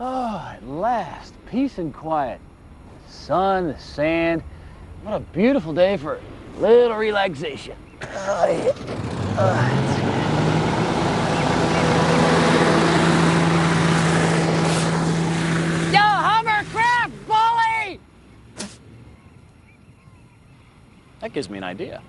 Oh, at last, peace and quiet. The sun, the sand. What a beautiful day for a little relaxation. Oh, yeah. Yo, Hovercraft, bully! That gives me an idea.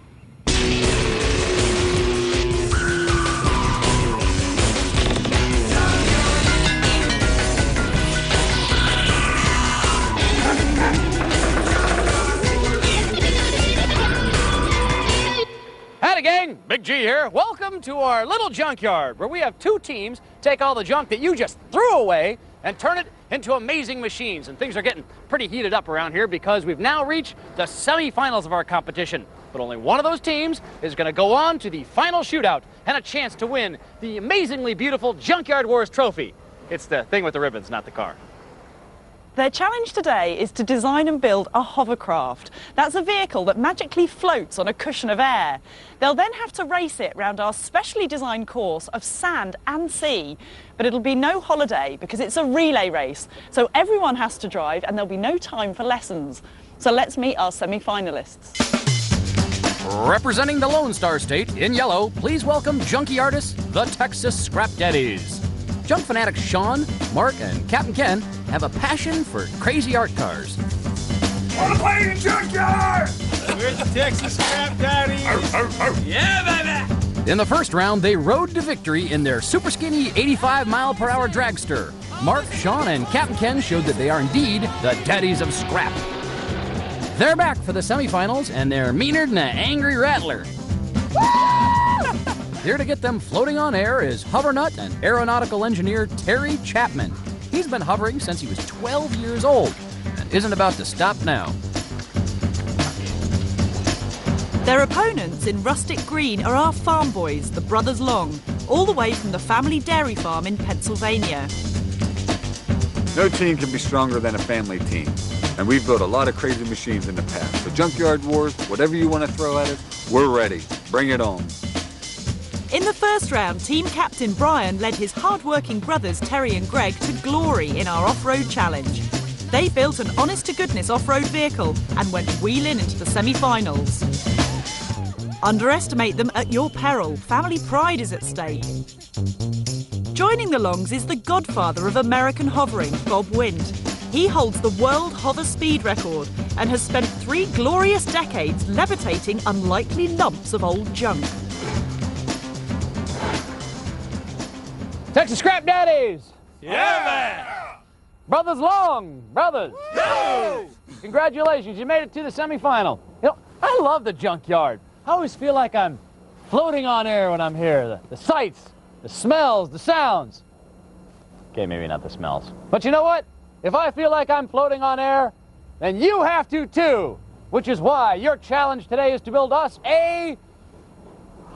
Howdy, gang. Big G here. Welcome to our little junkyard, where we have two teams take all the junk that you just threw away and turn it into amazing machines. And things are getting pretty heated up around here because we've now reached the semifinals of our competition. But only one of those teams is going to go on to the final shootout and a chance to win the amazingly beautiful Junkyard Wars trophy. It's the thing with the ribbons, not the car. Their challenge today is to design and build a hovercraft. That's a vehicle that magically floats on a cushion of air. They'll then have to race it round our specially designed course of sand and sea. But it'll be no holiday because it's a relay race. So everyone has to drive and there'll be no time for lessons. So let's meet our semi-finalists. Representing the Lone Star State in yellow, please welcome junkie artists, the Texas Scrap Daddies. Junk fanatics Sean, Mark, and Captain Ken have a passion for crazy art cars. Wanna play in Junkyard? We're the Texas Scrap Daddies. Yeah, baby! In the first round, they rode to victory in their super skinny 85-mile-per-hour dragster. Mark, Sean, and Captain Ken showed that they are indeed the daddies of scrap. They're back for the semifinals, and they're meaner than an angry rattler. Here to get them floating on air is Hovernut and aeronautical engineer Terry Chapman. He's been hovering since he was 12 years old and isn't about to stop now. Their opponents in rustic green are our farm boys, the Brothers Long, all the way from the family dairy farm in Pennsylvania. No team can be stronger than a family team. And we've built a lot of crazy machines in the past. The Junkyard Wars, whatever you want to throw at it, we're ready. Bring it on. In the first round, team captain Brian led his hard-working brothers Terry and Greg to glory in our off-road challenge. They built an honest-to-goodness off-road vehicle and went wheeling into the semi-finals. Underestimate them at your peril. Family pride is at stake. Joining the Longs is the godfather of American hovering, Bob Windt. He holds the world hover speed record and has spent 3 glorious decades levitating unlikely lumps of old junk. Texas Scrap Daddies! Yeah, man! Brothers Long! Brothers! Go! Congratulations, you made it to the semifinal. You know, I love the junkyard. I always feel like I'm floating on air when I'm here. The sights, the smells, the sounds. Okay, maybe not the smells. But you know what? If I feel like I'm floating on air, then you have to too. Which is why your challenge today is to build us a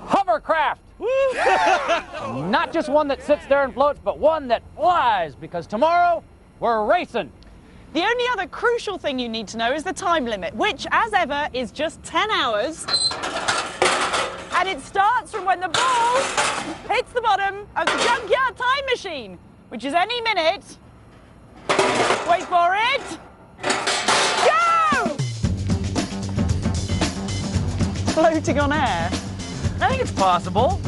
hovercraft. Not just one that sits there and floats, but one that flies, because tomorrow we're racing. The only other crucial thing you need to know is the time limit, which, as ever, is just 10 hours. And it starts from when the ball hits the bottom of the junkyard time machine, which is any minute. Wait for it. Go! Floating on air. I think it's possible.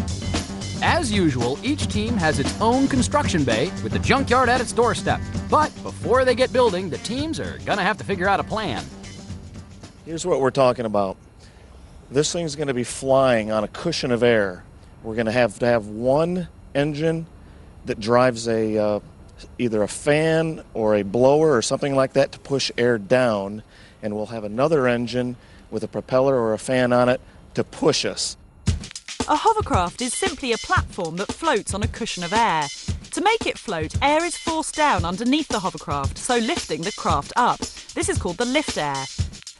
As usual, each team has its own construction bay with the junkyard at its doorstep. But before they get building, the teams are gonna have to figure out a plan. Here's what we're talking about. This thing's going to be flying on a cushion of air. We're going to have one engine that drives either a fan or a blower or something like that to push air down, and we'll have another engine with a propeller or a fan on it to push us. A hovercraft is simply a platform that floats on a cushion of air. To make it float, air is forced down underneath the hovercraft, so lifting the craft up. This is called the lift air.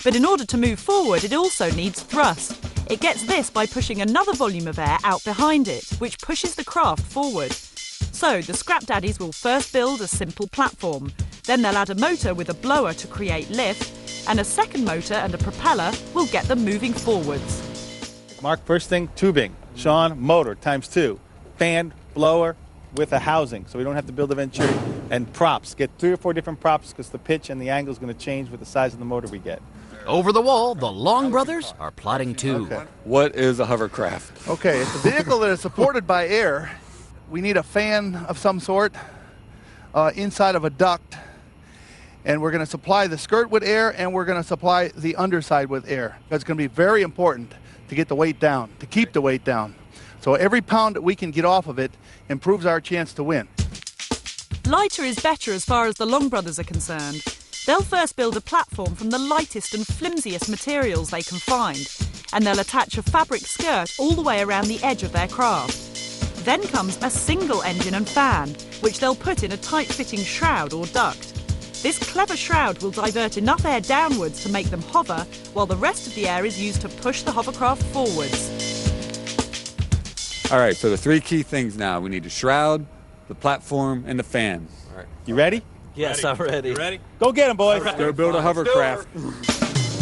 But in order to move forward, it also needs thrust. It gets this by pushing another volume of air out behind it, which pushes the craft forward. So the Scrap Daddies will first build a simple platform. Then they'll add a motor with a blower to create lift, and a second motor and a propeller will get them moving forwards. Mark, first thing, tubing. Sean, motor, ×2. Fan, blower, with a housing, so we don't have to build a Venturi. And props, get 3 or 4 different props because the pitch and the angle is going to change with the size of the motor we get. Over the wall, the Long brothers are plotting too. Okay. What is a hovercraft? Okay, it's a vehicle that is supported by air. We need a fan of some sort inside of a duct, and we're going to supply the skirt with air, and we're going to supply the underside with air. That's going to be very important to get the weight down, to keep the weight down. So every pound that we can get off of it improves our chance to win. Lighter is better as far as the Long brothers are concerned. They'll first build a platform from the lightest and flimsiest materials they can find, and they'll attach a fabric skirt all the way around the edge of their craft. Then comes a single engine and fan, which they'll put in a tight-fitting shroud or duct. This clever shroud will divert enough air downwards to make them hover, while the rest of the air is used to push the hovercraft forwards. All right, so the 3 key things now. We need the shroud, the platform, and the fan. All right. You ready? Yes, I'm ready. You ready? Go get them, boys. Go build a hovercraft.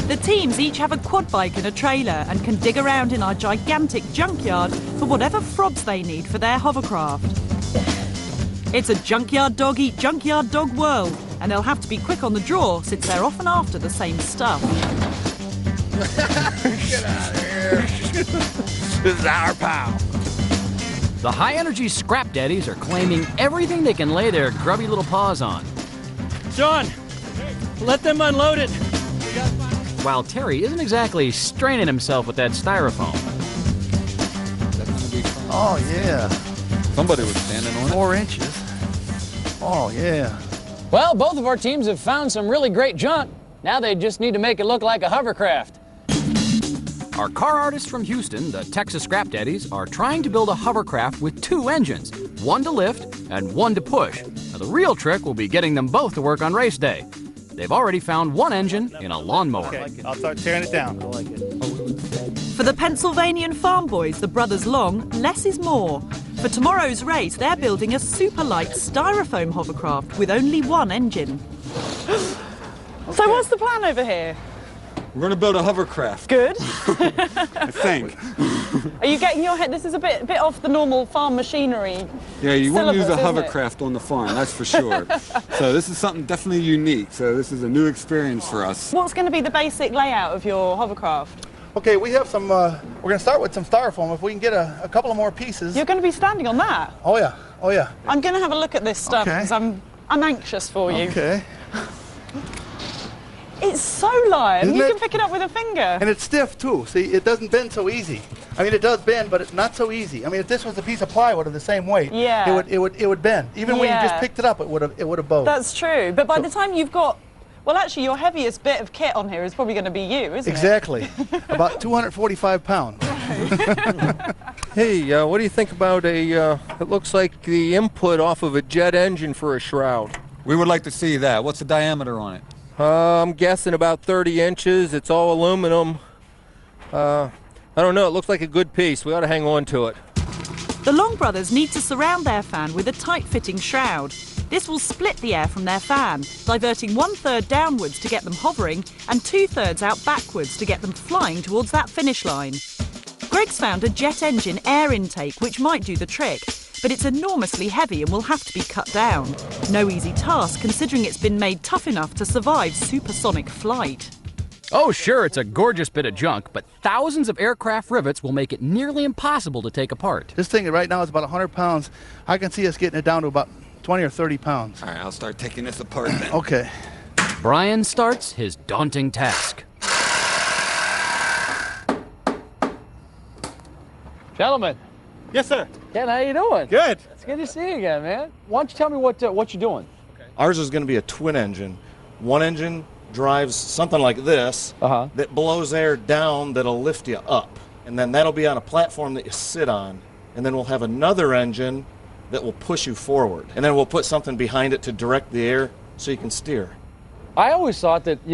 The teams each have a quad bike and a trailer and can dig around in our gigantic junkyard for whatever frobs they need for their hovercraft. It's a junkyard dog eat junkyard dog world, and they'll have to be quick on the draw since they're often after the same stuff. Get out of here. This is our pal. The high-energy scrap daddies are claiming everything they can lay their grubby little paws on. John, let them unload it. While Terry isn't exactly straining himself with that styrofoam. That's gonna be fun. Oh, yeah. Somebody was standing on it. 4 inches. Oh, yeah. Well, both of our teams have found some really great junk. Now they just need to make it look like a hovercraft. Our car artists from Houston, the Texas Scrap Daddies, are trying to build a hovercraft with 2 engines, one to lift and one to push. Now, the real trick will be getting them both to work on race day. They've already found one engine in a lawnmower. Okay, I'll start tearing it down. I like it. For the Pennsylvanian farm boys, the brothers Long, less is more. For tomorrow's race, they're building a super light styrofoam hovercraft with only one engine. So what's the plan over here? We're going to build a hovercraft. Good. I think. Are you getting your head? This is a bit off the normal farm machinery. Yeah, you wouldn't use a syllabus, isn't it? hovercraft on the farm, that's for sure. So this is something definitely unique. So this is a new experience for us. What's going to be the basic layout of your hovercraft? Okay, we have some, we're going to start with some styrofoam. If we can get a couple of more pieces. You're going to be standing on that? Oh, yeah. Oh, yeah. I'm going to have a look at this stuff Okay. because I'm anxious for you. Okay. It's so light. Isn't You it? can pick it up with a finger. And it's stiff, too. See, it doesn't bend so easy. I mean, it does bend, but it's not so easy. I mean, if this was a piece of plywood of the same weight, Yeah. it would bend. Even when you just Yeah. picked it up, it would have bowed. That's true. But by the time you've got, well, actually, your heaviest bit of kit on here is probably going to be you, isn't Exactly. About 245 pounds. Hey, what do you think about it looks like the input off of a jet engine for a shroud? We would like to see that. What's the diameter on it? I'm guessing about 30 inches. It's all aluminum. I don't know. It looks like a good piece. We ought to hang on to it. The Long brothers need to surround their fan with a tight-fitting shroud. This will split the air from their fan, diverting 1/3 downwards to get them hovering and 2/3 out backwards to get them flying towards that finish line. Greg's found a jet engine air intake which might do the trick, but it's enormously heavy and will have to be cut down. No easy task considering it's been made tough enough to survive supersonic flight. Oh, sure, it's a gorgeous bit of junk, but thousands of aircraft rivets will make it nearly impossible to take apart. This thing right now is about 100 pounds. I can see us getting it down to about 20 or 30 pounds. All right, I'll start taking this apart then. Okay. Brian starts his daunting task. Gentlemen. Yes, sir. Ken, how you doing? Good. It's good to see you again, man. Why don't you tell me what you're doing? Ours is going to be a twin engine. One engine drives something like this that blows air down that'll lift you up. And then that'll be on a platform that you sit on. And then we'll have another engine that will push you forward. And then we'll put something behind it to direct the air so you can steer. I always thought that,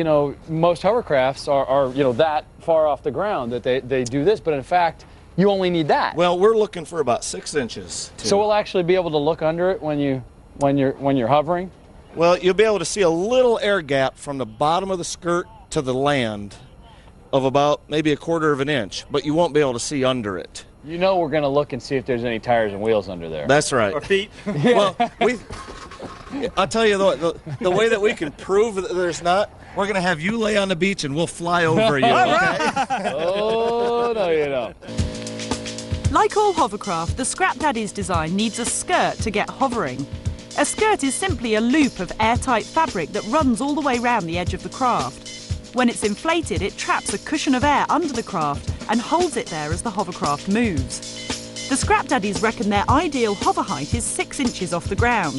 most hovercrafts are that far off the ground, that they do this, but in fact, you only need that. Well, we're looking for about 6 inches. So we'll actually be able to look under it when you're hovering? Well, you'll be able to see a little air gap from the bottom of the skirt to the land of about maybe 1/4 of an inch, but you won't be able to see under it. You know we're going to look and see if there's any tires and wheels under there. That's right. Or feet. Well, I'll tell you the way that we can prove that there's not, we're going to have you lay on the beach and we'll fly over you, okay? Oh, no, you don't. Like all hovercraft, the Scrap Daddy's design needs a skirt to get hovering. A skirt is simply a loop of airtight fabric that runs all the way round the edge of the craft. When it's inflated, it traps a cushion of air under the craft and holds it there as the hovercraft moves. The Scrap Daddies reckon their ideal hover height is 6 inches off the ground.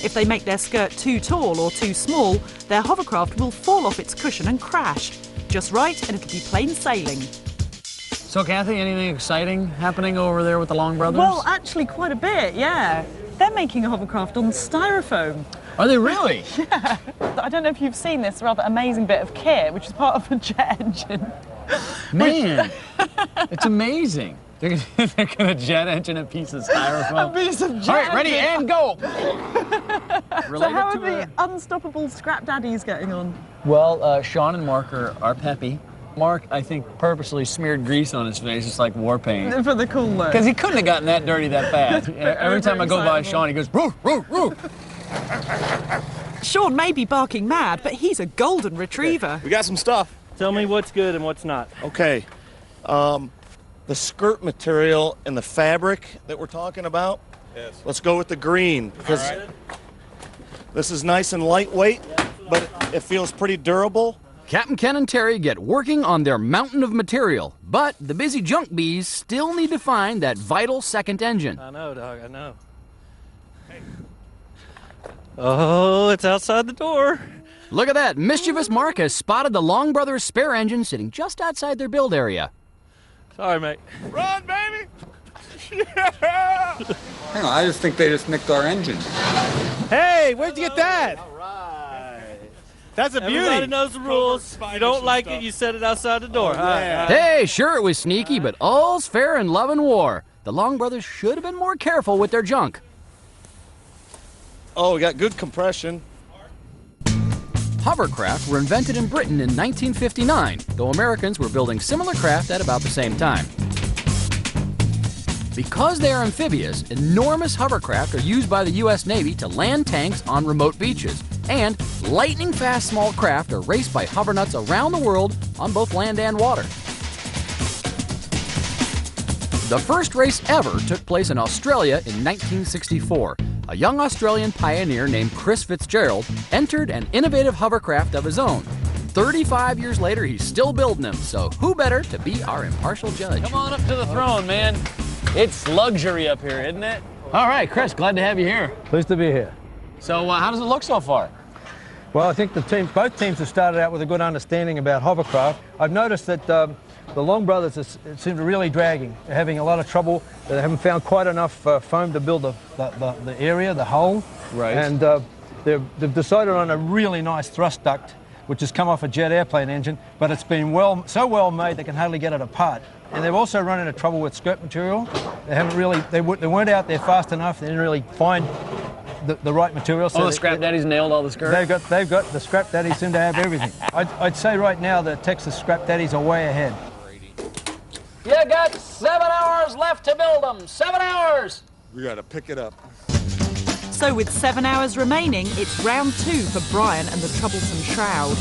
If they make their skirt too tall or too small, their hovercraft will fall off its cushion and crash. Just right, and it'll be plain sailing. So, Kathy, anything exciting happening over there with the Long Brothers? Well, actually, quite a bit, yeah. They're making a hovercraft on styrofoam. Are they really? Yeah. I don't know if you've seen this rather amazing bit of kit, which is part of a jet engine. Man, it's amazing. They're going to jet engine a piece of styrofoam. A piece of jet All right, ready, engine. and go. So how are the unstoppable Scrap Daddies getting on? Well, Sean and Mark are peppy. Mark, I think, purposely smeared grease on his face. It's like war paint. For the cool look. Because he couldn't have gotten that dirty that fast. Every time I go by Sean, he goes, roo, roo, roo. Sean may be barking mad, but he's a golden retriever. We got some stuff. Tell me what's good and what's not. Okay. The skirt material and the fabric that we're talking about, yes. Let's go with the green because this is nice and lightweight, but it feels pretty durable. Captain Ken and Terry get working on their mountain of material, but the busy junk bees still need to find that vital second engine. I know, dog, I know. Oh, it's outside the door. Look at that. Mischievous Mark has spotted the Long Brothers spare engine sitting just outside their build area. Sorry, mate. Run, baby! Yeah! Hang on, I just think they just nicked our engine. Hey, where'd you get that? All right. That's a beauty. Everybody knows the rules. You don't like it, you set it outside the door. Yeah. Hey, sure it was sneaky, but all's fair in love and war. The Long Brothers should have been more careful with their junk. Oh, we got good compression. Hovercraft were invented in Britain in 1959, though Americans were building similar craft at about the same time. Because they are amphibious, enormous hovercraft are used by the U.S. Navy to land tanks on remote beaches. And lightning-fast small craft are raced by hovernuts around the world on both land and water. The first race ever took place in Australia in 1964. A young Australian pioneer named Chris Fitzgerald entered an innovative hovercraft of his own. 35 years later, he's still building them, so who better to be our impartial judge? Come on up to the throne, man. It's luxury up here, isn't it? All right, Chris, glad to have you here. Pleased to be here. So how does it look so far? Well, I think both teams have started out with a good understanding about hovercraft. I've noticed that the Long Brothers seem to really dragging. They're having a lot of trouble. They haven't found quite enough foam to build the area, the hole. Right. And they've decided on a really nice thrust duct, which has come off a jet airplane engine, but it's been so well made they can hardly get it apart. And they've also run into trouble with skirt material. They haven't really, they weren't out there fast enough. They didn't really find the right material. So the Scrap Daddies nailed all the skirts? They've got the Scrap Daddies seem to have everything. I'd say right now the Texas Scrap Daddies are way ahead. You got 7 hours left to build them. 7 hours. We gotta pick it up. So with 7 hours remaining, it's round 2 for Brian and the troublesome shroud.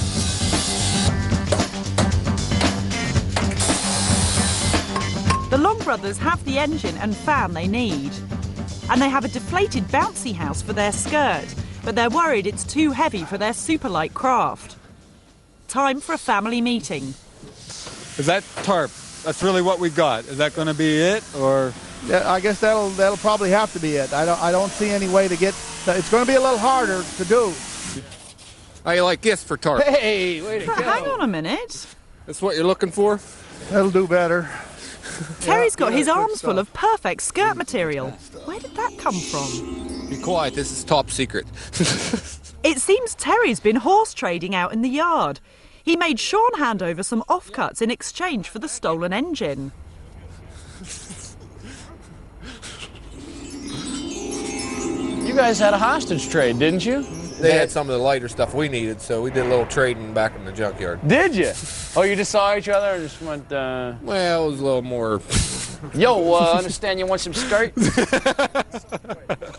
The Long Brothers have the engine and fan they need. And they have a deflated bouncy house for their skirt, but they're worried it's too heavy for their super light craft. Time for a family meeting. Is that tarp? That's really what we got. Is that going to be it, or? Yeah, I guess that'll probably have to be it. I don't see any way to get. It's going to be a little harder to do. How you like this for tarp? Hey, way to go. Hang on a minute. That's what you're looking for? That'll do better. Terry's got his arms full of perfect skirt material. Where did that come from? Be quiet, this is top secret. It seems Terry's been horse trading out in the yard. He made Sean hand over some offcuts in exchange for the stolen engine. You guys had a hostage trade, didn't you? They had some of the lighter stuff we needed, so we did a little trading back in the junkyard. Did you? Oh, you just saw each other and just went, Well, it was a little more Yo, understand you want some skirt?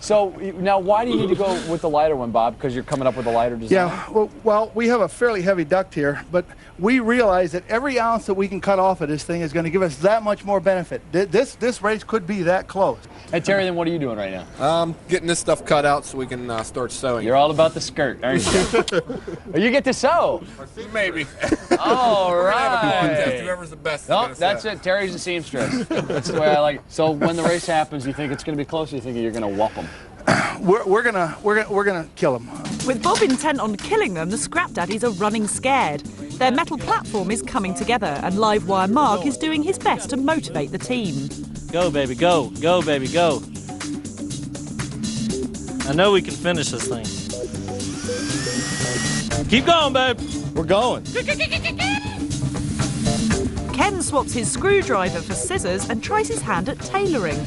So now, why do you need to go with the lighter one, Bob? Because you're coming up with a lighter design? Yeah, well, we have a fairly heavy duct here, but we realize that every ounce that we can cut off of this thing is going to give us that much more benefit. This race could be that close. Hey, Terry, then what are you doing right now? Getting this stuff cut out so we can start sewing. You're all about the skirt, aren't you? Oh, you get to sew. Maybe. All right. Whoever's the best. No, that's it. Terry's a seamstress. That's the way I like it. So when the race happens, you think it's going to be close, or you think you're going to whoop them? We're gonna kill them. With Bob intent on killing them, the Scrap Daddies are running scared. Their metal platform is coming together, and Live Wire Mark is doing his best to motivate the team. Go, baby, go. Go, baby, go. I know we can finish this thing. Keep going, babe. We're going. Ken swaps his screwdriver for scissors and tries his hand at tailoring.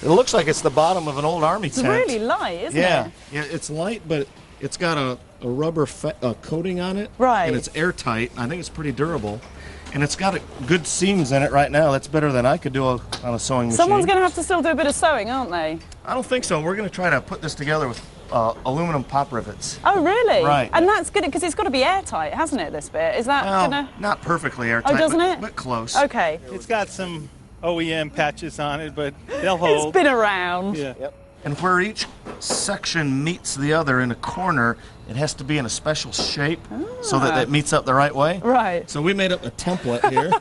It looks like it's the bottom of an old army tent. It's really light, isn't it? Yeah, it's light, but it's got a rubber coating on it. Right. And it's airtight. I think it's pretty durable. And it's got good seams in it right now. That's better than I could do on a sewing machine. Someone's going to have to still do a bit of sewing, aren't they? I don't think so. We're going to try to put this together with aluminum pop rivets. Oh, really? Right. And that's good because it's got to be airtight, hasn't it, this bit? Is that Well, going to... not perfectly airtight, Oh, doesn't it? but close. Okay. It's got some OEM patches on it, but they'll hold. It's been around. Yeah. Yep. And where each section meets the other in a corner, it has to be in a special shape so that it meets up the right way. Right. So we made up a template here.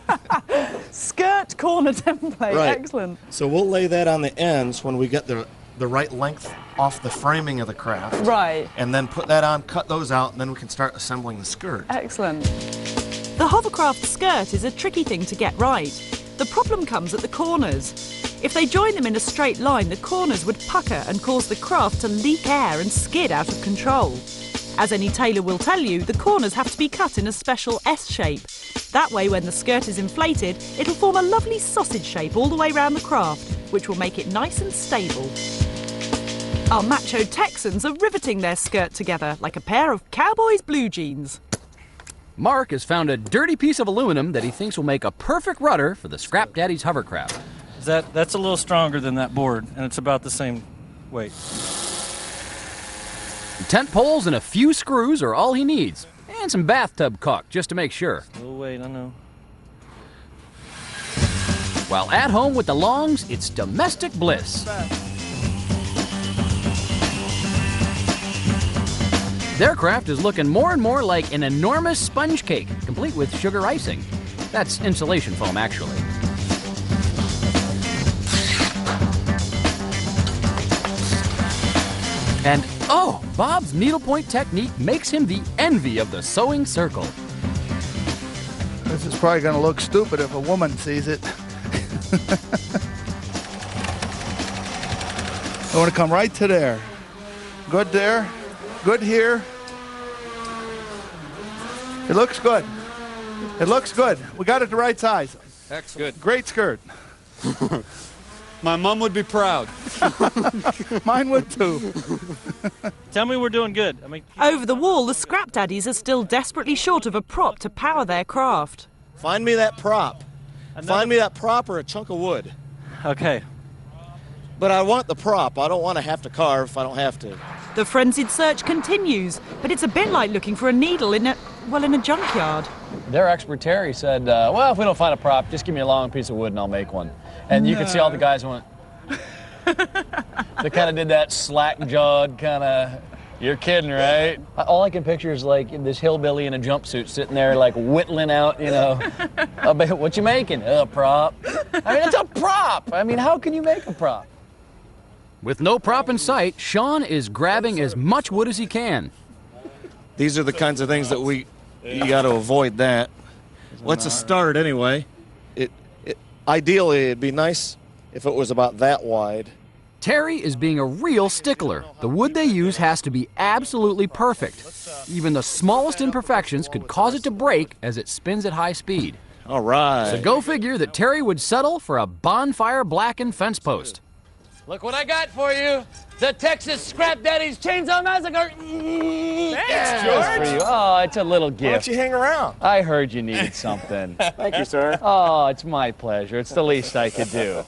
Skirt corner template. Right. Excellent. So we'll lay that on the ends when we get the right length off the framing of the craft. Right. And then put that on, cut those out, and then we can start assembling the skirt. Excellent. The Hovercraft skirt is a tricky thing to get right. The problem comes at the corners. If they join them in a straight line, the corners would pucker and cause the craft to leak air and skid out of control. As any tailor will tell you, the corners have to be cut in a special S shape. That way, when the skirt is inflated, it'll form a lovely sausage shape all the way round the craft, which will make it nice and stable. Our macho Texans are riveting their skirt together like a pair of cowboys' blue jeans. Mark has found a dirty piece of aluminum that he thinks will make a perfect rudder for the Scrap Daddy's hovercraft. That's a little stronger than that board, and it's about the same weight. Tent poles and a few screws are all he needs, and some bathtub caulk just to make sure. Oh, wait, I know. While at home with the Longs, it's domestic bliss. Their craft is looking more and more like an enormous sponge cake, complete with sugar icing. That's insulation foam, actually. And oh, Bob's needlepoint technique makes him the envy of the sewing circle. This is probably going to look stupid if a woman sees it. I want to come right to there. Good there. Good here. It looks good. It looks good. We got it the right size. Excellent. Great skirt. My mom would be proud. Mine would too. Tell me we're doing good. Over the wall, the Scrap Daddies are still desperately short of a prop to power their craft. Find me that prop. Find me that prop or a chunk of wood. Okay. But I want the prop. I don't want to have to carve if I don't have to. The frenzied search continues, but it's a bit like looking for a needle in a junkyard. Their expert Terry said, well, if we don't find a prop, just give me a long piece of wood and I'll make one. And you could see all the guys went. They kind of did that slack-jawed kind of, you're kidding, right? All I can picture is like this hillbilly in a jumpsuit sitting there like whittling out, what you making? A prop. I mean, it's a prop. I mean, how can you make a prop? With no prop in sight, Sean is grabbing as much wood as he can. These are the kinds of things that you got to avoid that. Let's start anyway. Ideally, it'd be nice if it was about that wide. Terry is being a real stickler. The wood they use has to be absolutely perfect. Even the smallest imperfections could cause it to break as it spins at high speed. All right. So go figure that Terry would settle for a bonfire blackened fence post. Look what I got for you. The Texas Scrap Daddy's Chainsaw Massacre. Thanks, George. For you. Oh, it's a little gift. Why don't you hang around? I heard you needed something. Thank you, sir. Oh, it's my pleasure. It's the least I could do.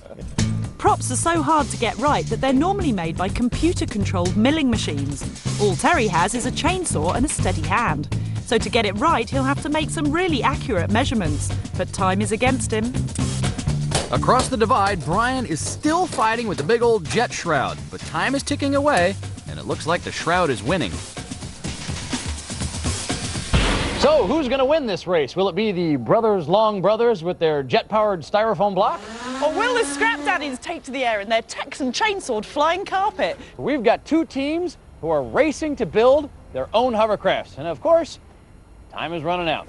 Props are so hard to get right that they're normally made by computer-controlled milling machines. All Terry has is a chainsaw and a steady hand. So to get it right, he'll have to make some really accurate measurements. But time is against him. Across the divide, Brian is still fighting with the big old jet shroud, but time is ticking away, and it looks like the shroud is winning. So, who's going to win this race? Will it be the Long Brothers with their jet-powered styrofoam block? Or will the Scrap Daddies take to the air in their Texan chainsawed flying carpet? We've got two teams who are racing to build their own hovercrafts. And of course, time is running out.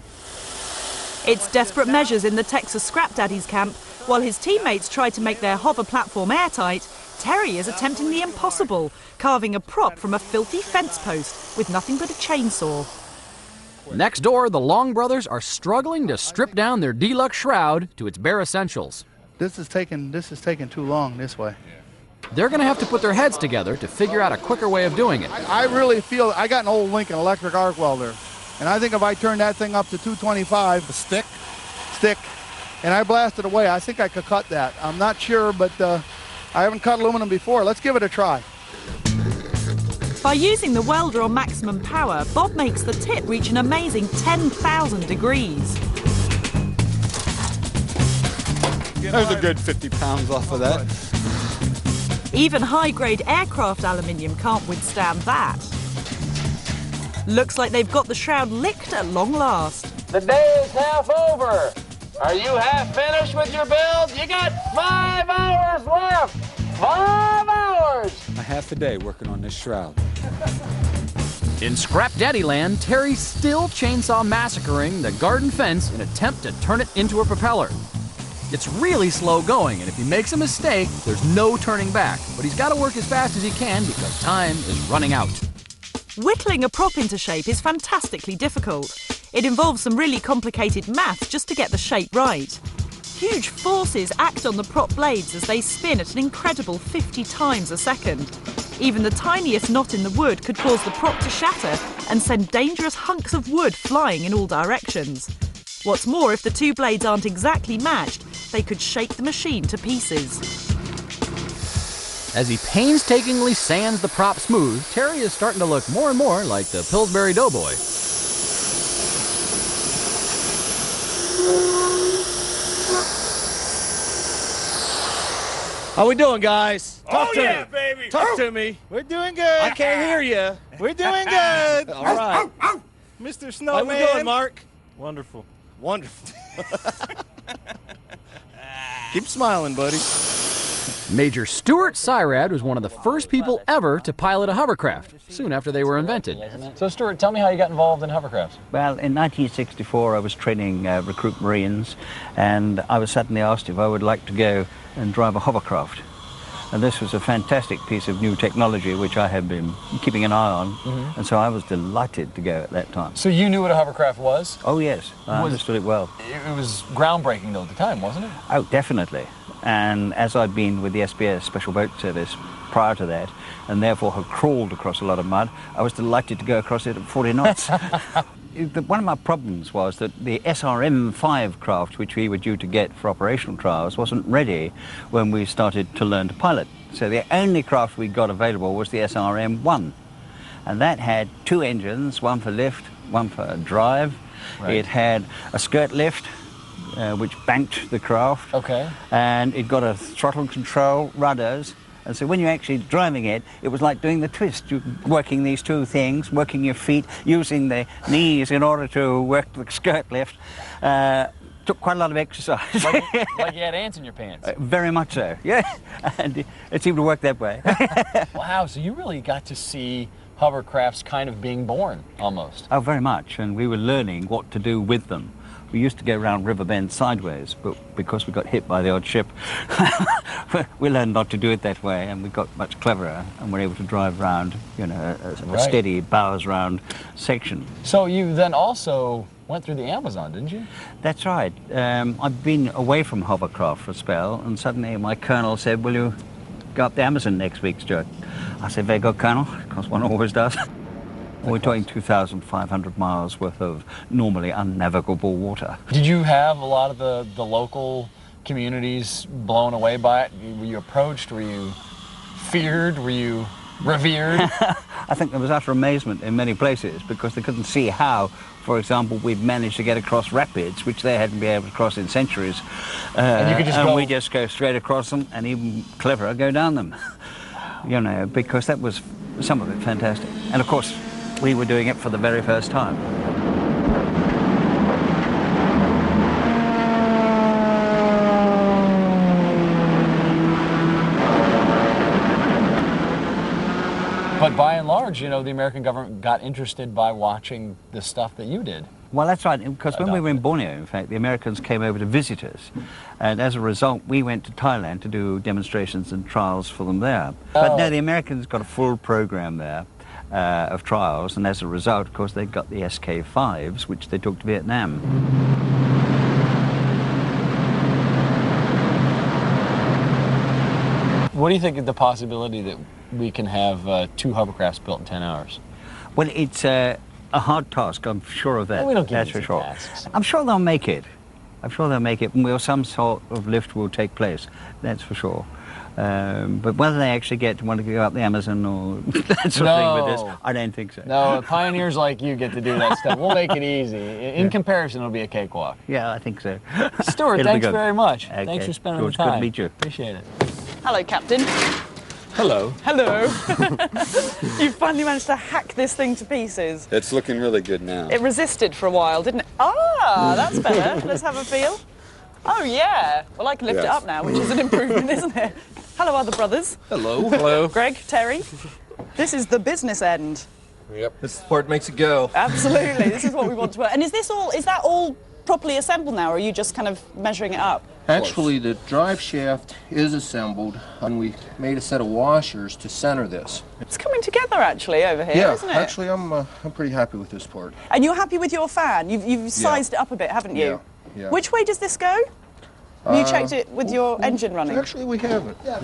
It's desperate measures in the Texas Scrap Daddies camp. While his teammates try to make their hover platform airtight, Terry is attempting the impossible, carving a prop from a filthy fence post with nothing but a chainsaw. Next door, the Long Brothers are struggling to strip down their deluxe shroud to its bare essentials. This is taking too long this way. They're going to have to put their heads together to figure out a quicker way of doing it. I really feel, I got an old Lincoln electric arc welder, and I think if I turn that thing up to 225, A stick? and I blast it away, I think I could cut that. I'm not sure, but I haven't cut aluminum before. Let's give it a try. By using the welder on maximum power, Bob makes the tip reach an amazing 10,000 degrees. There's a good 50 pounds off of that. Even high-grade aircraft aluminium can't withstand that. Looks like they've got the shroud licked at long last. The day is half over. Are you half finished with your build? You got 5 hours left. 5 hours. A half a day working on this shroud. In Scrap Daddy Land, Terry's still chainsaw massacring the garden fence in an attempt to turn it into a propeller. It's really slow going, and if he makes a mistake, there's no turning back. But he's got to work as fast as he can because time is running out. Whittling a prop into shape is fantastically difficult. It involves some really complicated maths just to get the shape right. Huge forces act on the prop blades as they spin at an incredible 50 times a second. Even the tiniest knot in the wood could cause the prop to shatter and send dangerous hunks of wood flying in all directions. What's more, if the two blades aren't exactly matched, they could shake the machine to pieces. As he painstakingly sands the prop smooth, Terry is starting to look more and more like the Pillsbury Doughboy. How we doing, guys? Talk to me. Baby. Talk to me. We're doing good. I can't hear you. We're doing good. All right. Mr. Snowman. How we doing, Mark? Wonderful. Wonderful. Keep smiling, buddy. Major Stuart Syrad was one of the first people ever to pilot a hovercraft, soon after they were invented. So, Stuart, tell me how you got involved in hovercrafts. Well, in 1964, I was training recruit Marines, and I was suddenly asked if I would like to go and drive a hovercraft. And this was a fantastic piece of new technology which I had been keeping an eye on, and so I was delighted to go at that time. So you knew what a hovercraft was? Oh yes, I understood it well. It was groundbreaking though at the time, wasn't it? Oh, definitely. And as I'd been with the SBS Special Boat Service prior to that, and therefore had crawled across a lot of mud, I was delighted to go across it at 40 knots. One of my problems was that the SRM-5 craft, which we were due to get for operational trials, wasn't ready when we started to learn to pilot. So the only craft we got available was the SRM-1. And that had two engines, one for lift, one for drive. Right. It had a skirt lift, which banked the craft. Okay. And it got a throttle control, rudders. And so when you're actually driving it, it was like doing the twist. You're working these two things, working your feet, using the knees in order to work the skirt lift. Took quite a lot of exercise. Like you had ants in your pants. Very much so, yeah. And it seemed to work that way. Wow, so you really got to see hovercrafts kind of being born, almost. Oh, very much. And we were learning what to do with them. We used to go around River Bend sideways, but because we got hit by the odd ship, we learned not to do it that way, and we got much cleverer, and were able to drive around, you know, a steady bows round section. So you then also went through the Amazon, didn't you? That's right. I've been away from hovercraft for a spell, and suddenly my colonel said, "Will you go up the Amazon next week, Stuart. I said, very good, Colonel, because one always does. We're talking 2,500 miles worth of normally unnavigable water. Did you have a lot of the local communities blown away by it? Were you approached? Were you feared? Were you revered? I think there was utter amazement in many places because they couldn't see how, for example, we'd managed to get across rapids, which they hadn't been able to cross in centuries. And you could just we just go straight across them, and even cleverer, go down them. You know, because that was some of it fantastic. And of course, we were doing it for the very first time. But by and large, you know, the American government got interested by watching the stuff that you did. Well, that's right, because when we were in Borneo, in fact, the Americans came over to visit us, and as a result, we went to Thailand to do demonstrations and trials for them there. But no, the Americans got a full program there of trials, and as a result, of course, they got the SK-5s, which they took to Vietnam. What do you think of the possibility that we can have 2 hovercrafts built in 10 hours? Well, it's a hard task, I'm sure of that. Well, we don't give that's easy for sure. tasks. I'm sure they'll make it. I'm sure they'll make it, and some sort of lift will take place, that's for sure. But whether they actually want to go up the Amazon or that sort of thing with this, I don't think so. No, pioneers like you get to do that stuff. We'll make it easy. In comparison, it'll be a cakewalk. Yeah, I think so. Stuart, thanks very much. Okay. Thanks for spending George, the time. good to meet you. Appreciate it. Hello, Captain. Hello. Hello. You finally managed to hack this thing to pieces. It's looking really good now. It resisted for a while, didn't it? Ah, that's better. Let's have a feel. Oh, yeah. Well, I can lift it up now, which is an improvement, isn't it? Hello, other brothers. Hello. Hello. Greg, Terry. This is the business end. Yep. This is where it makes it go. Absolutely. This is what we want to work. And is that all properly assembled now, or are you just kind of measuring it up? Actually, the drive shaft is assembled, and we made a set of washers to center this. It's coming together, actually, over here, isn't it? Yeah, actually, I'm pretty happy with this part. And you're happy with your fan? You've sized it up a bit, haven't you? Yeah. Which way does this go? Have you checked it with your engine running? Actually, we haven't. Yeah,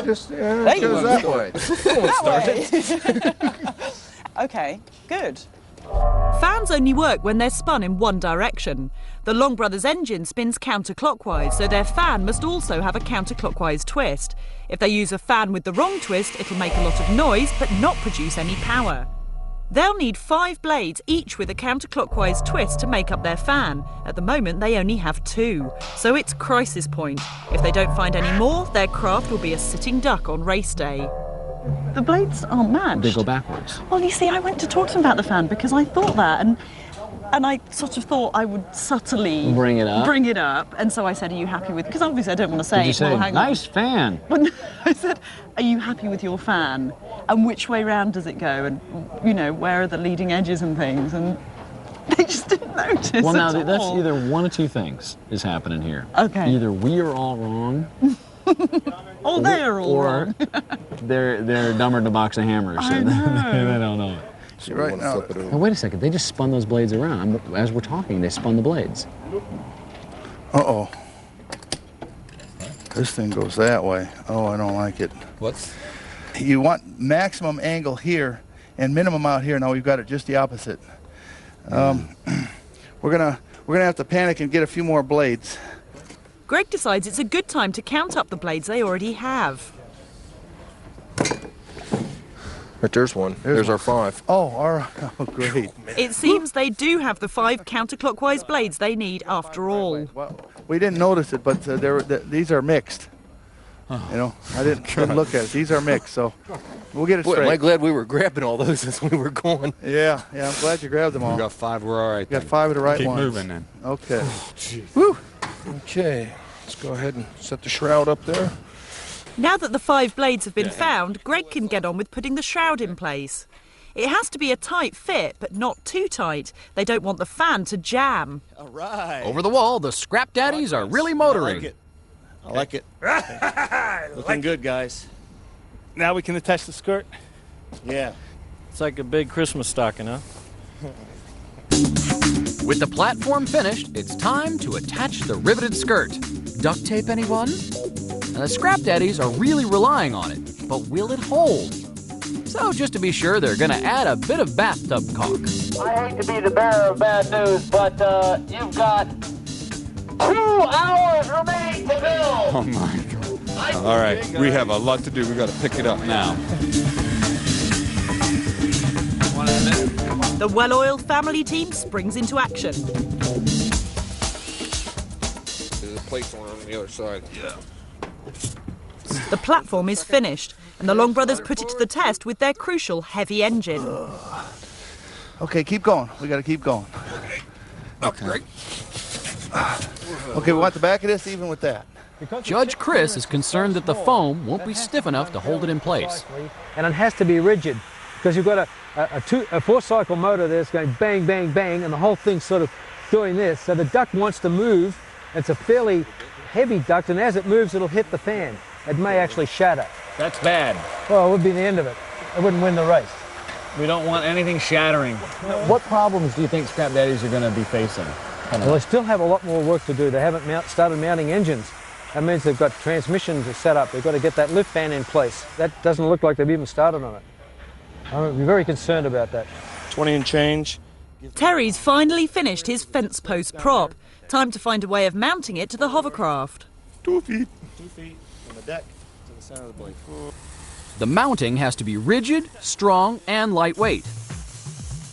just there it goes that way. That way. Okay, good. Fans only work when they're spun in one direction. The Long Brothers engine spins counterclockwise, so their fan must also have a counterclockwise twist. If they use a fan with the wrong twist, it'll make a lot of noise but not produce any power. They'll need 5 blades, each with a counterclockwise twist to make up their fan. At the moment, they only have 2, so it's crisis point. If they don't find any more, their craft will be a sitting duck on race day. The blades aren't matched. They go backwards. Well, you see, I went to talk to them about the fan because I thought that, and I sort of thought I would subtly bring it up, and so I said, "Are you happy with?" Because obviously I don't want to say. Did you say, well, hang nice on. fan? But no, I said, "Are you happy with your fan? And which way round does it go? And you know, where are the leading edges and things?" And they just didn't notice. Well, now at that's all. either one of 2 things is happening here. Okay. Either we are all wrong. Oh, they are all wrong. they're dumber than a box of hammers. I So know. they don't know it. So right now. Now, wait a second. They just spun those blades around. As we're talking, they spun the blades. Uh-oh. This thing goes that way. Oh, I don't like it. What's? You want maximum angle here and minimum out here. Now we've got it just the opposite. We're gonna have to panic and get a few more blades. Greg decides it's a good time to count up the blades they already have. Right, there's one. There's our 5. Oh, great. It seems they do have the 5 counterclockwise blades they need after all. Well, we didn't notice it, but these are mixed. You know, I didn't look at it. These are mixed, so we'll get it Boy, straight. am I glad we were grabbing all those as we were going. Yeah, I'm glad you grabbed them all. We got 5. We're all right. You got 5 of the right Keep ones. moving then. Okay. Woo. Okay, let's go ahead and set the shroud up there. Now that the 5 blades have been found, Greg can get on with putting the shroud in place. It has to be a tight fit, but not too tight. They don't want the fan to jam. All right. Over the wall, the Scrap Daddies are really motoring. I like it. Looking good, guys. Now we can attach the skirt. Yeah. It's like a big Christmas stocking, huh? With the platform finished, it's time to attach the riveted skirt. Duct tape, anyone? and the Scrap Daddies are really relying on it. But will it hold? So just to be sure, they're going to add a bit of bathtub caulk. I hate to be the bearer of bad news, but you've got 2 hours remaining to build. Oh my God. All right, we have a lot to do. We got to pick it up now. The well-oiled family team springs into action. There's a plate on the other side. Yeah. The platform is finished, and the Long brothers put it to the test with their crucial heavy engine. Okay, keep going. We got to keep going. Okay. Great. Okay, we want the back of this even with that. Judge Chris is concerned that the foam won't be stiff enough to hold it in place. And it has to be rigid, because you've got a 4-cycle motor there that's going bang, bang, bang, and the whole thing's sort of doing this. So the duct wants to move. It's a fairly heavy duct, and as it moves, it'll hit the fan. It may actually shatter. That's bad. Well, it would be the end of it. It wouldn't win the race. We don't want anything shattering. What problems do you think Scrap Daddies are going to be facing? Well, they still have a lot more work to do. They haven't started mounting engines. That means they've got transmissions set up. They've got to get that lift fan in place. That doesn't look like they've even started on it. I'm very concerned about that. 20 and change. Terry's finally finished his fence post prop. Time to find a way of mounting it to the hovercraft. 2 feet. 2 feet from the deck to the center of the blade. The mounting has to be rigid, strong, and lightweight.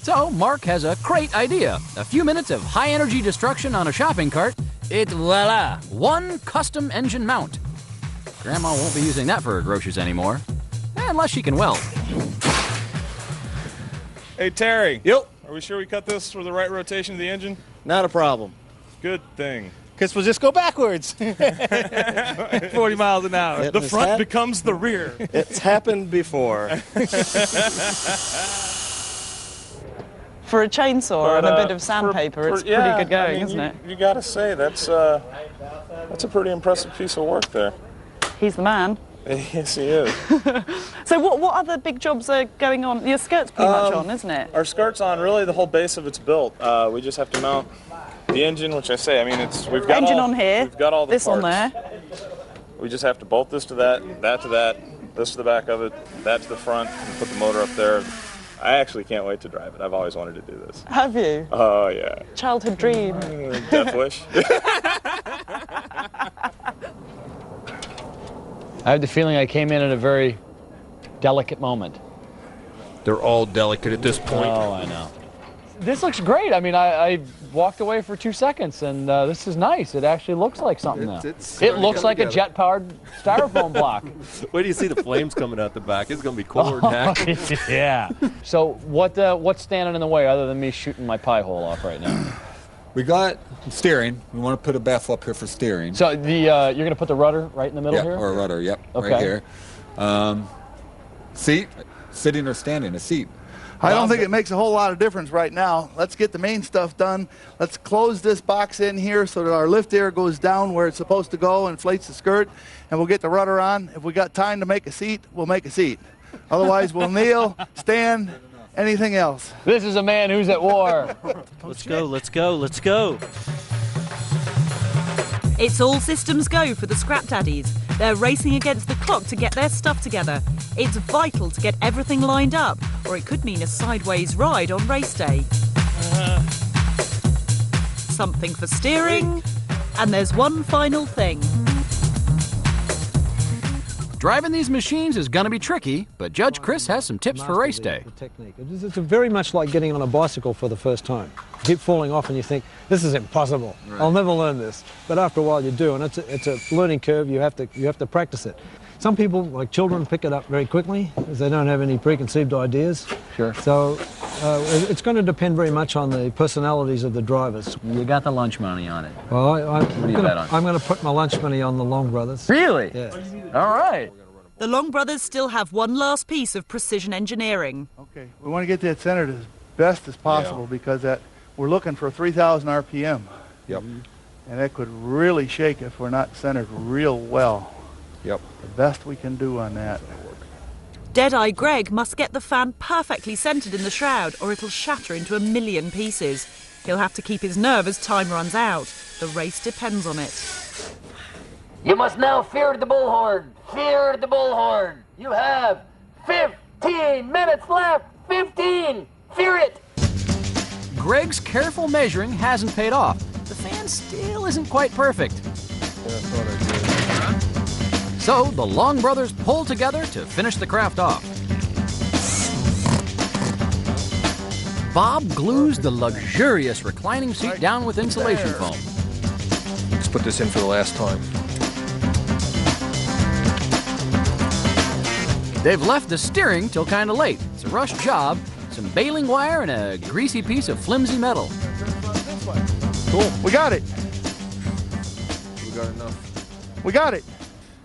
So Mark has a great idea. A few minutes of high-energy destruction on a shopping cart. Voila! One custom engine mount. Grandma won't be using that for her groceries anymore. Unless she can weld. Hey, Terry. Yep. Are we sure we cut this for the right rotation of the engine? Not a problem. Good thing. Because we'll just go backwards. 40 miles an hour. The front becomes the rear. It's happened before. For a chainsaw and a bit of sandpaper, it's pretty good going, isn't it? You got to say, that's a pretty impressive piece of work there. He's the man. Yes, he is. So what other big jobs are going on? Your skirt's pretty much on, isn't it? Our skirt's on. Really, the whole base of it's built. We just have to mount the engine, which I say, I mean, we've got engine on here. We've got all the this parts. on there. We just have to bolt this to that, that to that, this to the back of it, that to the front, and put the motor up there. I actually can't wait to drive it. I've always wanted to do this. Have you? Oh, yeah. Childhood dream. Death wish. I have the feeling I came in at a very delicate moment. They're all delicate at this point. Oh, I know. This looks great. I mean, I walked away for 2 seconds, and this is nice. It actually looks like something now. It looks like a jet-powered styrofoam block. Wait do you see the flames coming out the back? It's going to be cooler than heck. Yeah. So what's standing in the way other than me shooting my pie hole off right now? We got steering. We want to put a baffle up here for steering. So you're going to put the rudder right in the middle Yeah, here? or a rudder, yep, Okay. right here. Seat, sitting or standing, a seat. I don't think it makes a whole lot of difference right now. Let's get the main stuff done. Let's close this box in here so that our lift air goes down where it's supposed to go, inflates the skirt, and we'll get the rudder on. If we got time to make a seat, we'll make a seat. Otherwise, we'll kneel, stand, anything else. This is a man who's at war. Let's go, let's go, let's go. It's all systems go for the Scrap Daddies. They're racing against the clock to get their stuff together. It's vital to get everything lined up, or it could mean a sideways ride on race day. Something for steering, and there's one final thing. Driving these machines is going to be tricky, but Judge Chris has some tips for race day. The technique. It's very much like getting on a bicycle for the first time. You keep falling off and you think, this is impossible. Right. I'll never learn this. But after a while you do, and it's a learning curve. You have to practice it. Some people, like children, pick it up very quickly because they don't have any preconceived ideas. Sure. So it's going to depend very much on the personalities of the drivers. You got the lunch money on it. Well, What do you bet on? I'm going to put my lunch money on the Long brothers. Really? Yeah. All right. The Long brothers still have one last piece of precision engineering. Okay, we want to get that centered as best as possible because we're looking for 3,000 RPM. Yep. And that could really shake if we're not centered real well. Yep. The best we can do on that. Deadeye Greg must get the fan perfectly centered in the shroud or it'll shatter into a million pieces. He'll have to keep his nerve as time runs out. The race depends on it. You must now fear the bullhorn. Fear the bullhorn. You have 15 minutes left. 15. Fear it. Greg's careful measuring hasn't paid off. The fan still isn't quite perfect. So the Long brothers pull together to finish the craft off. Bob glues the luxurious reclining seat down with insulation foam. Let's put this in for the last time. They've left the steering till kind of late. It's a rushed job, some baling wire and a greasy piece of flimsy metal. Cool. We got it. We got enough. We got it.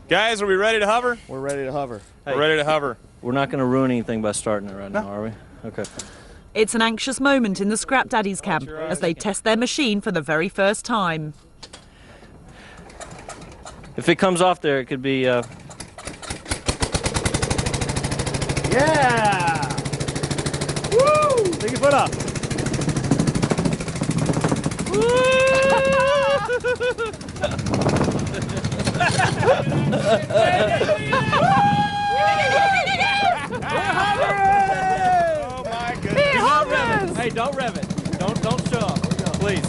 Guys, are we ready to hover? We're ready to hover. We're ready to hover. We're not going to ruin anything by starting it right now, are we? Okay. It's an anxious moment in the Scrap Daddies camp as they test their machine for the very first time. If it comes off there, it could be... Yeah! Woo! Take your foot up. Hey, don't rev it. Don't show up, please.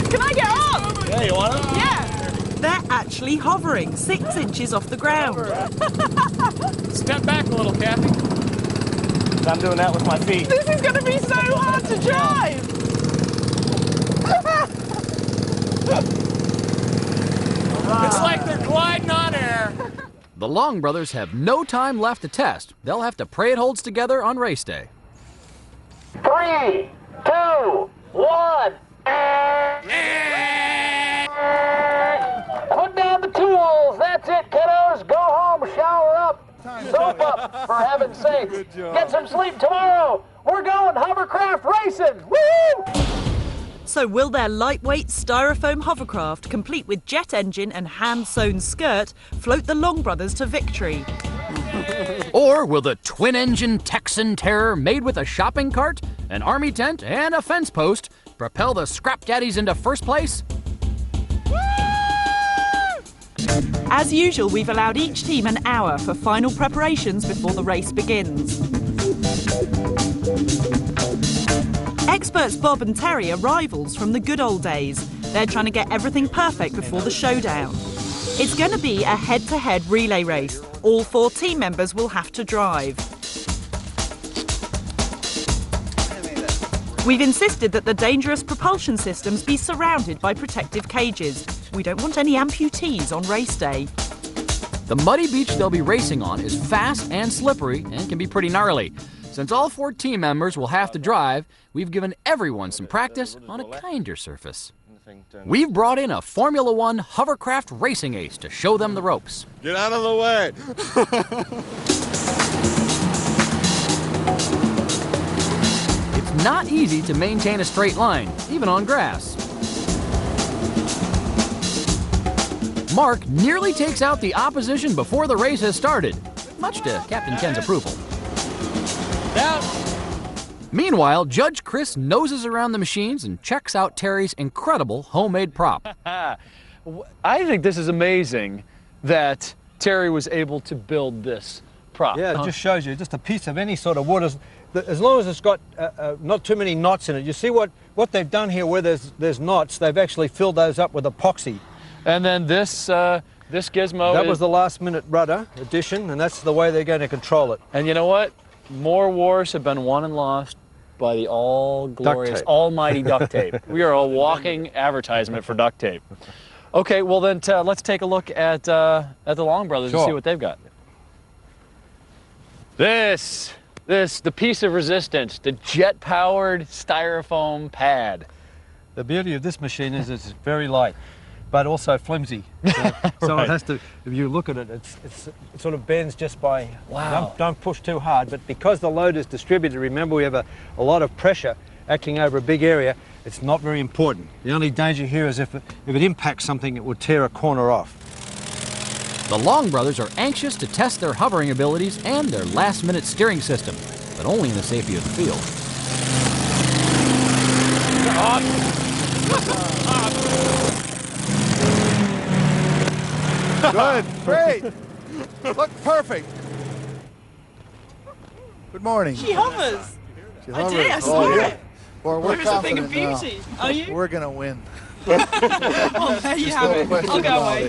Can I get up? Yeah, you want to? Yeah. They're actually hovering 6 inches off the ground. Step back a little, Kathy. I'm doing that with my feet. This is going to be so hard to drive. It's like they're gliding on air. The Long brothers have no time left to test. They'll have to pray it holds together on race day. 3, 2, 1. Put down the tools. That's it, kiddos. Go home, shower up, soap up, for heaven's sake. Get some sleep tomorrow. We're going Hovercraft racing. Woo! So will their lightweight styrofoam hovercraft, complete with jet engine and hand-sewn skirt, float the Long brothers to victory? Or will the twin-engine Texan Terror, made with a shopping cart, an army tent, and a fence post, propel the Scrap Daddies into first place? As usual, we've allowed each team an hour for final preparations before the race begins. Experts Bob and Terry are rivals from the good old days. They're trying to get everything perfect before the showdown. It's going to be a head-to-head relay race. All 4 team members will have to drive. We've insisted that the dangerous propulsion systems be surrounded by protective cages. We don't want any amputees on race day. The muddy beach they'll be racing on is fast and slippery and can be pretty gnarly. Since all 4 team members will have to drive, we've given everyone some practice on a kinder surface. We've brought in a Formula One hovercraft racing ace to show them the ropes. Get out of the way. It's not easy to maintain a straight line, even on grass. Mark nearly takes out the opposition before the race has started, much to Captain Ken's approval. Down. Meanwhile, Judge Chris noses around the machines and checks out Terry's incredible homemade prop. I think this is amazing that Terry was able to build this prop. Yeah, it just shows you, just a piece of any sort of wood, as long as it's got not too many knots in it. You see what they've done here where there's knots, they've actually filled those up with epoxy. And then this gizmo That was the last minute rudder addition, and that's the way they're going to control it. And you know what? More wars have been won and lost by the all-glorious, almighty duct tape. We are a walking advertisement for duct tape. Okay, well then let's take a look at the Long brothers and see what they've got. The piece of resistance, the jet-powered styrofoam pad. The beauty of this machine is it's very light, but also flimsy. So it has to, if you look at it, it sort of bends just by, don't push too hard, but because the load is distributed, remember we have a lot of pressure acting over a big area, it's not very important. The only danger here is if it impacts something, it would tear a corner off. The Long brothers are anxious to test their hovering abilities and their last-minute steering system, but only in the safety of the field. Good, great. Look perfect. Good morning. She hovers. She I did, I hovers. saw yeah. it. Well, we're It was a thing of confident now. beauty. Are you? We're going to win. Well, there you Just have no it. question I'll go about away.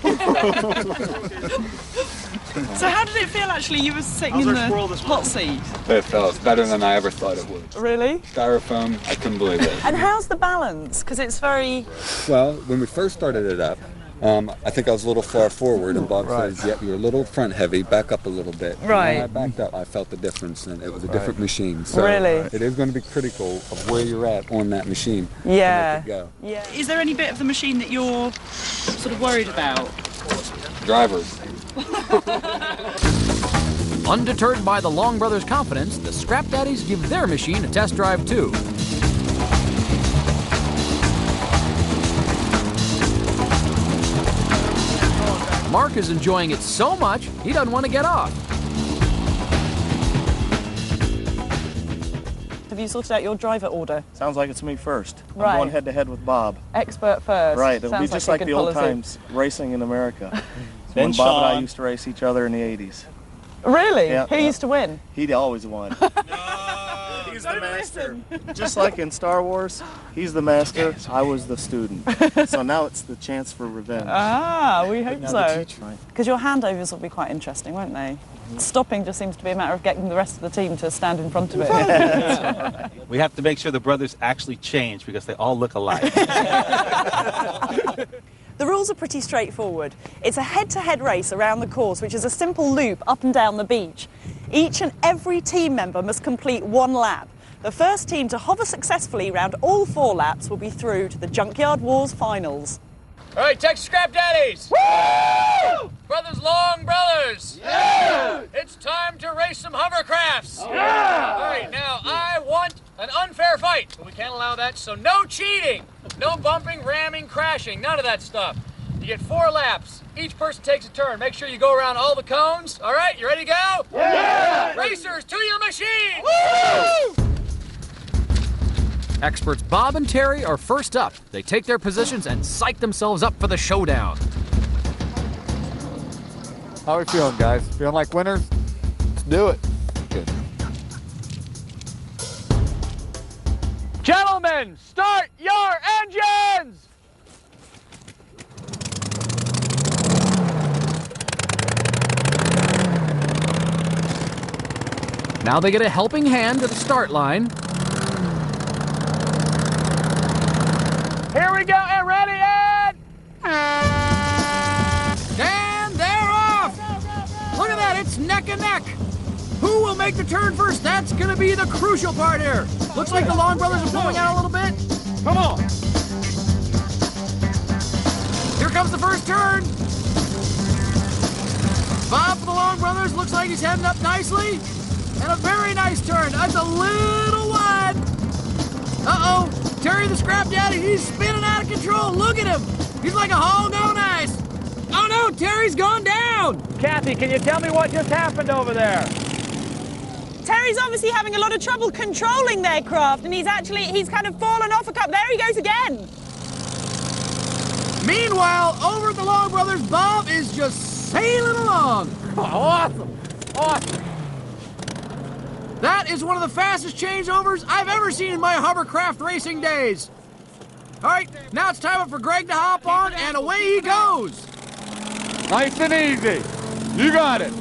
So how did it feel actually? You were sitting in the hot seat. It felt better than I ever thought it would. Really? Styrofoam, I couldn't believe it. And how's the balance? Because it's very... Well, when we first started it up, I think I was a little far forward, and Bob says, yep, you're a little front heavy, back up a little bit. Right. And when I backed up, I felt the difference, and it was a different machine. So Really? It is going to be critical of where you're at on that machine Yeah. to make it go. Yeah. Is there any bit of the machine that you're sort of worried about? Drivers. Undeterred by the Long brothers' confidence, the Scrap Daddies give their machine a test drive too. Mark is enjoying it so much, he doesn't want to get off. Have you sorted out your driver order? Sounds like it's me first. Right. I'm going head to head with Bob. Expert first. Right. It'll Sounds be just a like good the old policy. times racing in America. Then When Bob and I Sean. used to race each other in the 80s. Really? Yeah, Who yeah. used to win? He'd always won. He's the master. Just like in Star Wars, he's the master, I was the student. So now it's the chance for revenge. Ah, we hope Now so. the teacher. Because your handovers will be quite interesting, won't they? Stopping just seems to be a matter of getting the rest of the team to stand in front of it. We have to make sure the brothers actually change because they all look alike. The rules are pretty straightforward. It's a head-to-head race around the course, which is a simple loop up and down the beach. Each and every team member must complete one lap. The first team to hover successfully around all 4 laps will be through to the Junkyard Wars finals. All right, Texas Scrap Daddies! Woo! Brothers Long Brothers! Yeah! It's time to race some hovercrafts! Yeah! All right, now I want an unfair fight, but we can't allow that, so no cheating! No bumping, ramming, crashing, none of that stuff. You get 4 laps. Each person takes a turn. Make sure you go around all the cones. All right, you ready to go? Yeah! Racers, to your machine! Woo! Experts Bob and Terry are first up. They take their positions and psych themselves up for the showdown. How are we feeling, guys? Feeling like winners? Let's do it. Good. Gentlemen, start your engines! Now they get a helping hand to the start line. Here we go, and ready, and... And they're off! Look at that, it's neck and neck. Who will make the turn first? That's going to be the crucial part here. Looks like the Long brothers are pulling out a little bit. Come on. Here comes the first turn. Bob for the Long brothers looks like he's heading up nicely. And a very nice turn. That's a little wide. Uh-oh. Terry the Scrap Daddy, he's spinning out of control. Look at him. He's like a hog on ice. Oh no, Terry's gone down. Kathy, can you tell me what just happened over there? Terry's obviously having a lot of trouble controlling their craft, and he's kind of fallen off a cup. There he goes again. Meanwhile, over at the Long brothers, Bob is just sailing along. Oh, awesome. Awesome. That is one of the fastest changeovers I've ever seen in my hovercraft racing days. All right, now it's time for Greg to hop on, and away he goes. Nice and easy. You got it.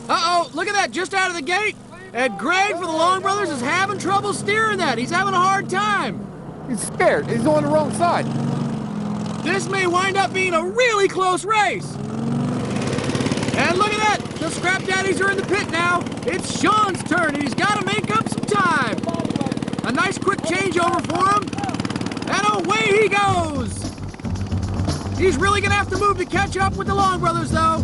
Uh-oh, look at that, just out of the gate. And Greg for the Long brothers is having trouble steering that. He's having a hard time. He's scared. He's on the wrong side. This may wind up being a really close race. And look at that, the Scrap Daddies are in the pit now. It's Sean's turn, and he's got to make up some time. A nice quick changeover for him. And away he goes. He's really going to have to move to catch up with the Long brothers, though.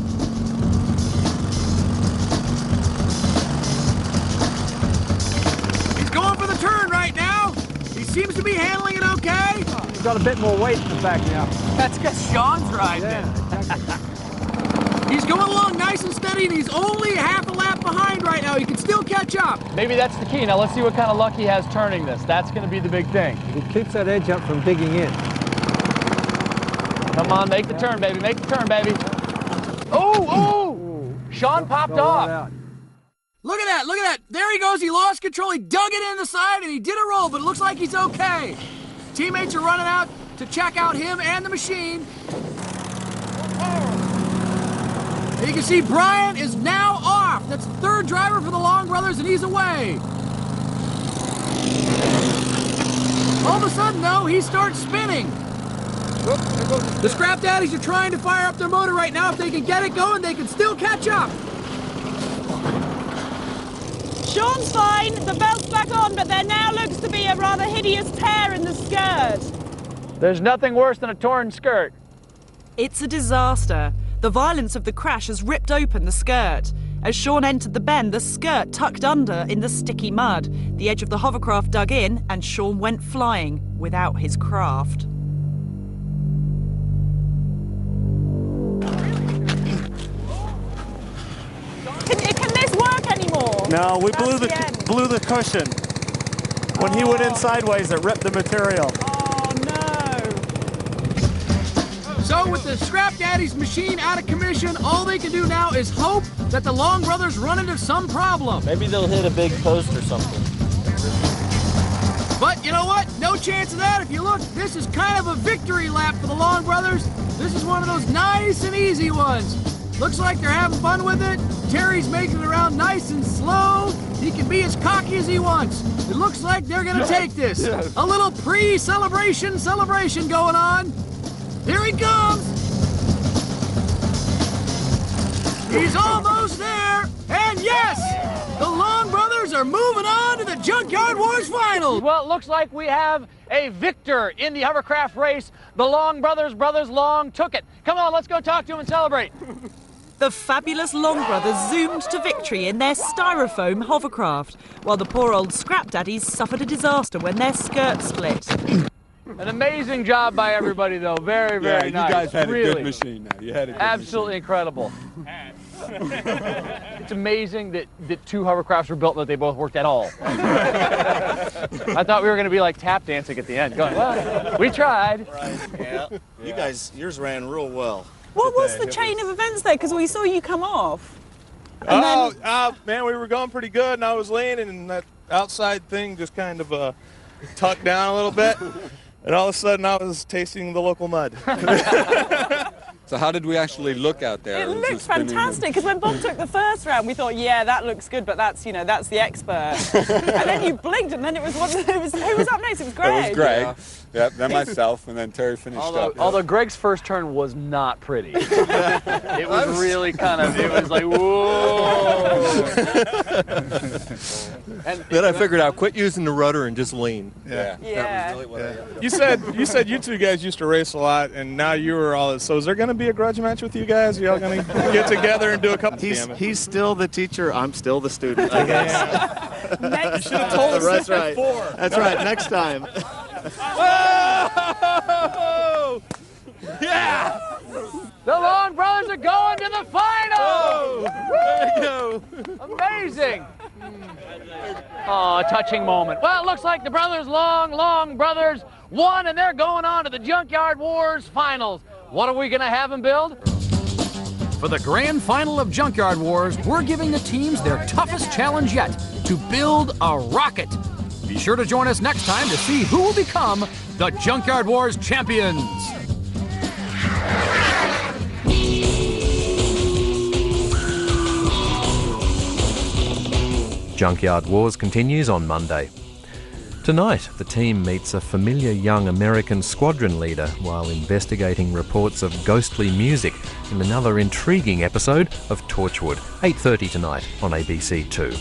He's going for the turn right now. He seems to be handling it okay. He's got a bit more weight in the back now. That's because Sean's riding it. He's going along nice and steady, and he's only half a lap behind right now. He can still catch up. Maybe that's the key. Now let's see what kind of luck he has turning this. That's going to be the big thing. He keeps that edge up from digging in. Come on, make the turn, baby. Make the turn, baby. Oh! Sean popped off. Look at that, look at that. There he goes, he lost control, he dug it in the side, and he did a roll, but it looks like he's okay. Teammates are running out to check out him and the machine. And you can see Brian is now off. That's the third driver for the Long brothers, and he's away. All of a sudden, though, he starts spinning. The Scrap Daddies are trying to fire up their motor right now. If they can get it going, they can still catch up. Sean's fine, the belt's back on, but there now looks to be a rather hideous tear in the skirt. There's nothing worse than a torn skirt. It's a disaster. The violence of the crash has ripped open the skirt. As Sean entered the bend, the skirt tucked under in the sticky mud. The edge of the hovercraft dug in, and Sean went flying without his craft. Can this work anymore? No, we That's blew the cushion. When he went in sideways, it ripped the material. Oh no! So with the Scrap Daddies machine out of commission, all they can do now is hope that the Long brothers run into some problem. Maybe they'll hit a big post or something. But you know what? No chance of that. If you look, this is kind of a victory lap for the Long brothers. This is one of those nice and easy ones. Looks like they're having fun with it. Terry's making it around nice and slow. He can be as cocky as he wants. It looks like they're gonna take this. Yes. A little pre-celebration going on. Here he comes. He's almost there. And yes, the Long brothers are moving on to the Junkyard Wars final. Well, it looks like we have a victor in the hovercraft race. The Long brothers Long took it. Come on, let's go talk to him and celebrate. The fabulous Long brothers zoomed to victory in their styrofoam hovercraft, while the poor old Scrap Daddies suffered a disaster when their skirt split. An amazing job by everybody, though. Very, very nice. You guys had really. a good machine now. You had a good Absolutely incredible. It's amazing that two hovercrafts were built and that they both worked at all. I thought we were going to be like tap dancing at the end, going, well, we tried. Right. Yeah. You guys, yours ran real well. What was the chain of events there? Because we saw you come off. Man, we were going pretty good, and I was landing, and that outside thing just kind of tucked down a little bit, and all of a sudden I was tasting the local mud. So how did we actually look out there? It looked fantastic, because when Bob took the first round, we thought, yeah, that looks good, but that's, that's the expert. And then you blinked, and then who was up next? It was Greg. It was Greg. Yep, then myself, and then Terry finished up. Although Greg's first turn was not pretty. It was really kind of, it was like, whoa. And then I figured out, quit using the rudder and just lean. Yeah. Yeah. That was really what I You said you two guys used to race a lot, and now you were all. So is there going to be a grudge match with you guys? Are y'all going to get together and do a couple? He's still the teacher. I'm still the student, I guess. Next You should have told us That's this right. before. That's right. Next time. Whoa! Yeah! The Long brothers are going to the final! Oh, there you go. Amazing! Oh, a touching moment. Well, it looks like the Long brothers won, and they're going on to the Junkyard Wars finals. What are we going to have them build? For the grand final of Junkyard Wars, we're giving the teams their toughest challenge yet, to build a rocket. Be sure to join us next time to see who will become the Junkyard Wars champions. Junkyard Wars continues on Monday. Tonight, the team meets a familiar young American squadron leader while investigating reports of ghostly music in another intriguing episode of Torchwood, 8:30 tonight on ABC 2.